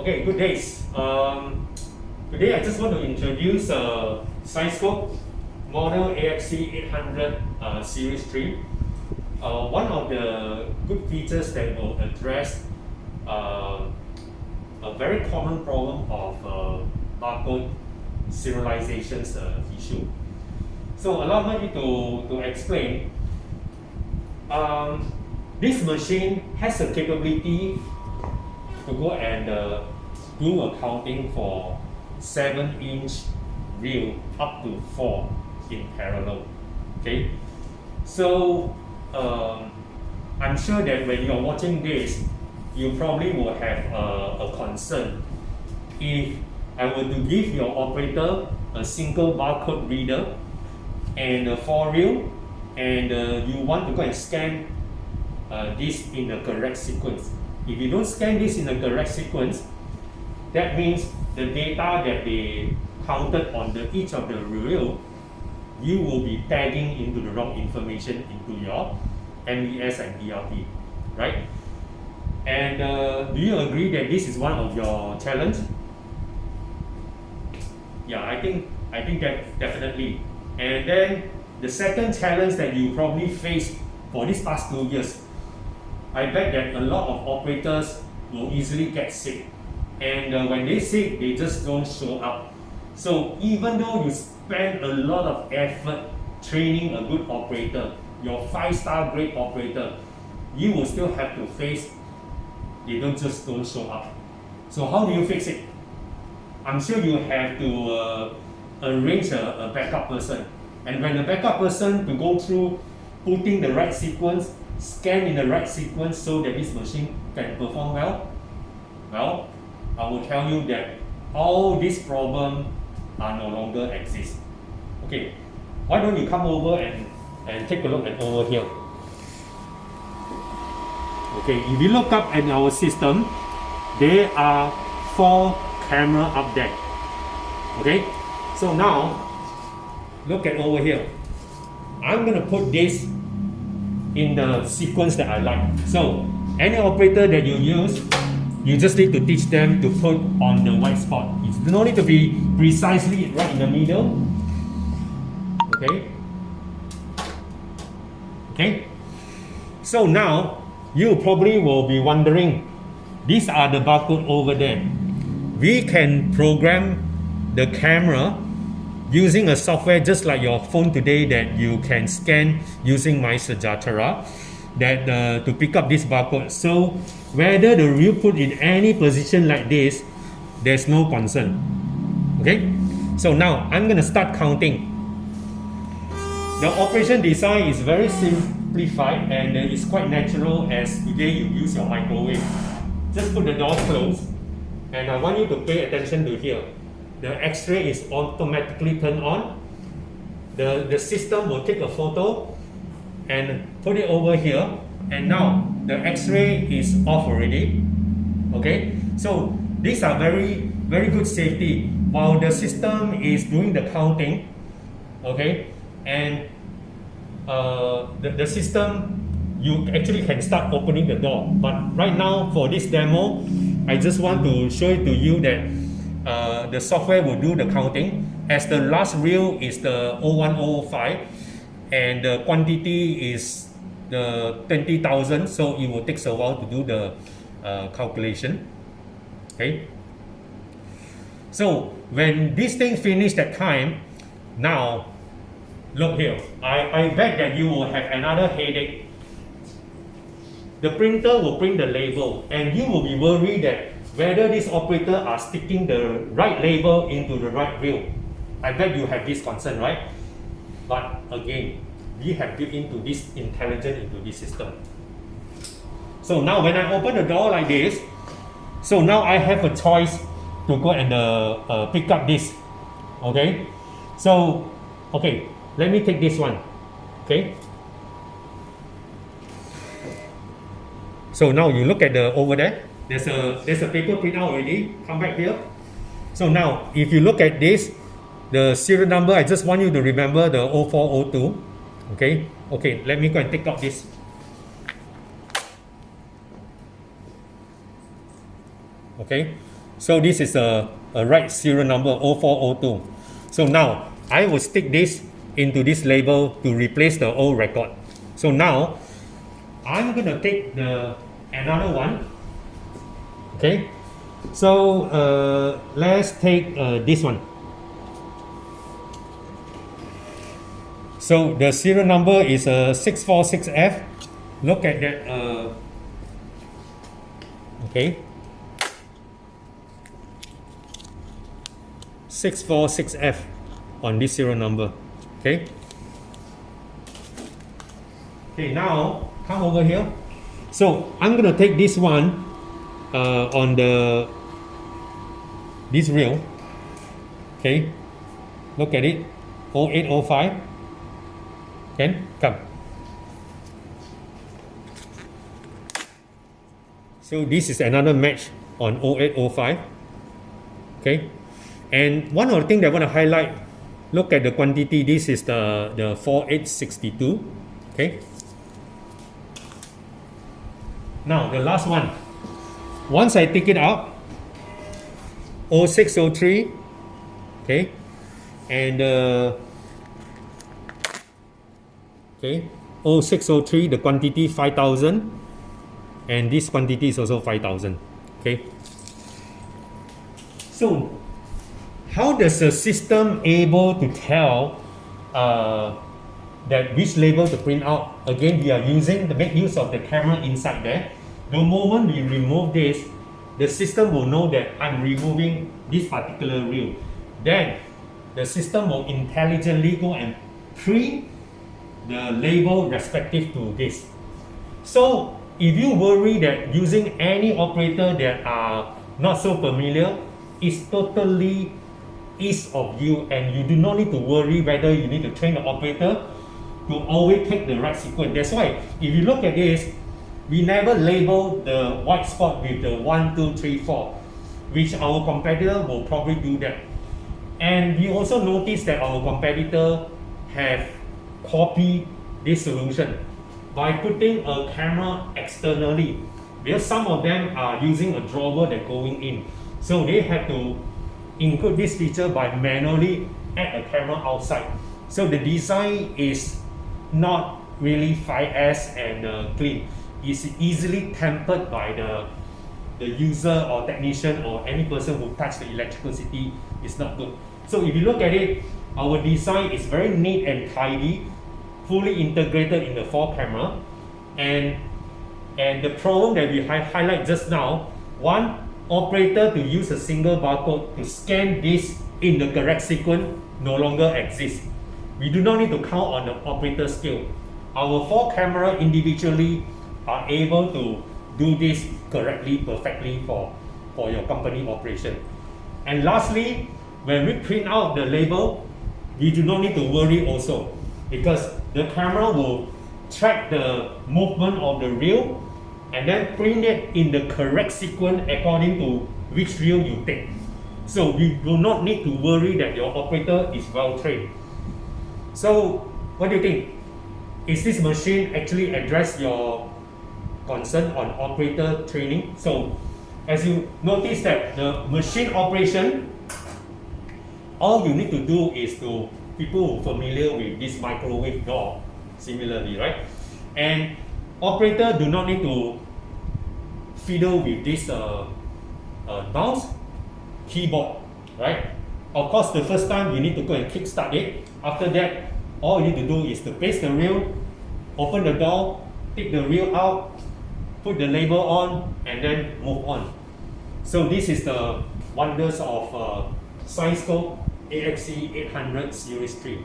Okay, good days. Today I just want to introduce Scienscope model AXC800 Series III. One of the good features that will address a very common problem of barcode serialization issue. So allow me to explain. This machine has a capability to go and do a counting for 7-inch reel up to 4 in parallel. Okay, so I'm sure that when you're watching this, you probably will have a concern. If I were to give your operator a single barcode reader and a 4 reel, and you want to go and scan this in the correct sequence. If you don't scan this in the correct sequence, that means the data that they counted on each of the reel, you will be tagging into the wrong information into your MES and DRP, right? And do you agree that this is one of your challenge? Yeah, I think that definitely. And then the second challenge that you probably faced for these past 2 years, I bet that a lot of operators will easily get sick. And when they sick, they just don't show up. So even though you spend a lot of effort training a good operator, your 5-star grade operator, you will still have to face they don't show up. So how do you fix it? I'm sure you have to arrange a backup person. And when the backup person to go through putting the right sequence, scan in the right sequence so that this machine can perform well, well, I will tell you that all these problems are no longer exist. Okay, why don't you come over and take a look at over here. Okay, if you look up at our system, there are 4 cameras up there. Okay, so now look at over here. I'm gonna put this in the sequence that I like. So any operator that you use, you just need to teach them to put on the white spot. It's no need to be precisely right in the middle. Okay. Okay. So now you probably will be wondering, these are the barcode over there. We can program the camera using a software just like your phone today that you can scan using my Sajatara that to pick up this barcode. So whether the reel put in any position like this, there's no concern. Okay, so now I'm gonna start counting. The operation design is very simplified and it's quite natural as today you use your microwave. Just put the door closed, and I want you to pay attention to here. The X-ray is automatically turned on. The system will take a photo and put it over here, and now the X-ray is off already. Okay, so these are very good safety while the system is doing the counting. Okay, and the system, you actually can start opening the door, but right now for this demo I just want to show it to you that the software will do the counting as the last reel is the 01005 and the quantity is the 20,000, so it will take a while to do the calculation. Okay, so when this thing finish that time, now look here, I bet that you will have another headache. The printer will print the label and you will be worried that whether this operator are sticking the right label into the right reel. I bet you have this concern, right? But again, we have built into this intelligence into this system. So now when I open the door like this, so now I have a choice to go and pick up this. Okay, so okay, let me take this one. Okay, so now you look at the over there. There's a paper printout already. Come back here. So now if you look at this, the serial number, I just want you to remember the 0402. Okay, let me go and take out this. Okay, So this is a right serial number 0402. So now I will stick this into this label to replace the old record. So now I'm going to take another one. Okay, so let's take this one. So the serial number is 646F. Look at that. Okay, 646F on this serial number. Okay. Okay, now come over here. So I'm gonna take this one on this reel. Okay, look at it. 0805. Okay, come. So this is another match on 0805. Okay, and one of the things that I want to highlight, look at the quantity. This is the 4862. Okay. Now the last one. Once I take it out, 0603. Okay, and okay, 0603. The quantity 5000, and this quantity is also 5000. Okay. So how does the system able to tell that which label to print out? Again, we are using to make use of the camera inside there. The moment we remove this, the system will know that I'm removing this particular reel. Then the system will intelligently go and print the label respective to this. So if you worry that using any operator that are not so familiar, it's totally ease of you, and you do not need to worry whether you need to train the operator to always take the right sequence. That's why if you look at this, we never label the white spot with the 1, 2, 3, 4, which our competitor will probably do that. And we also notice that our competitor have copied this solution by putting a camera externally, because some of them are using a drawer that going in. So they have to include this feature by manually add a camera outside. So the design is not really 5S and clean. It's easily tampered by the user or technician or any person who touched the electricity. Is not good. So if you look at it, our design is very neat and tidy, fully integrated in the 4 camera, and the problem that we highlight just now, one, operator to use a single barcode to scan this in the correct sequence no longer exists. We do not need to count on the operator skill. Our 4 camera individually are able to do this correctly, perfectly for your company operation. And lastly, when we print out the label, we do not need to worry also, because the camera will track the movement of the reel and then print it in the correct sequence according to which reel you take. So you do not need to worry that your operator is well trained. So what do you think? Is this machine actually address your concern on operator training? So as you notice that the machine operation, all you need to do is to people who are familiar with this microwave door, similarly, right? And operator do not need to fiddle with this mouse, keyboard, right? Of course, the first time you need to go and kickstart it. After that, all you need to do is to place the reel, open the door, take the reel out, put the label on, and then move on. So this is the wonders of Scienscope AXC800 Series III.